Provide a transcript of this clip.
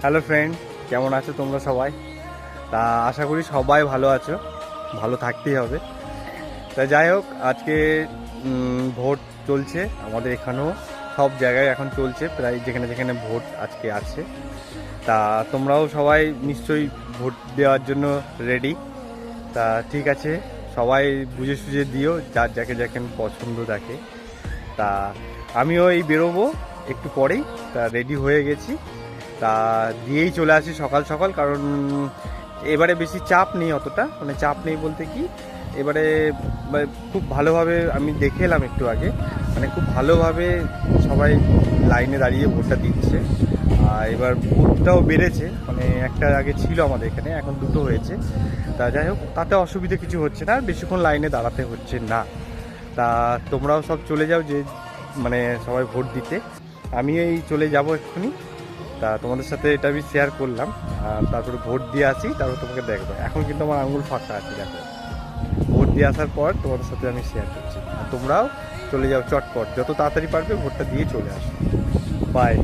Hello friend, কেমন আছো তোমরা সবাই? তা আশা করি সবাই ভালো আছো, ভালো থাকতেই হবে। তা যাই হোক, আজকে ভোট চলছে আমাদের এখানেও, সব জায়গায় এখন চলছে, প্রায় যেখানে যেখানে ভোট আজকে আছে। তা তোমরাও সবাই নিশ্চয়ই ভোট দেওয়ার জন্য রেডি। তা ঠিক আছে, সবাই বুঝে সুঝে দিও, যার যাকে যাকে পছন্দ থাকে। তা আমিও এই বেরোবো একটু পরেই, তা রেডি হয়ে গেছি। তা দিয়েই চলে আসি সকাল সকাল, কারণ এবারে বেশি চাপ নেই, অতটা মানে চাপ নেই বলতে কি, এবারে খুব ভালোভাবে আমি দেখে এলাম একটু আগে, মানে খুব ভালোভাবে সবাই লাইনে দাঁড়িয়ে ভোটটা দিচ্ছে। আর এবার বুথটাও বেড়েছে, মানে একটা আগে ছিল আমাদের এখানে, এখন দুটো হয়েছে। তা যাই হোক, তাতে অসুবিধা কিছু হচ্ছে না, আর বেশিক্ষণ লাইনে দাঁড়াতে হচ্ছে না। তা তোমরাও সব চলে যাও, যে মানে সবাই ভোট দিতে। আমি এই চলে যাব এক্ষুনি। তা তোমাদের সাথে এটা আমি শেয়ার করলাম, আর তারপরে ভোট দিয়ে আসি, তারপর তোমাকে দেখবো। এখন কিন্তু আমার আঙুল ফাঁকা আছে, দেখো। ভোট দিয়ে আসার পর তোমাদের সাথে আমি শেয়ার করছি, আর তোমরাও চলে যাও চটপট, যত তাড়াতাড়ি পারবে ভোটটা দিয়ে চলে আসো। বাই।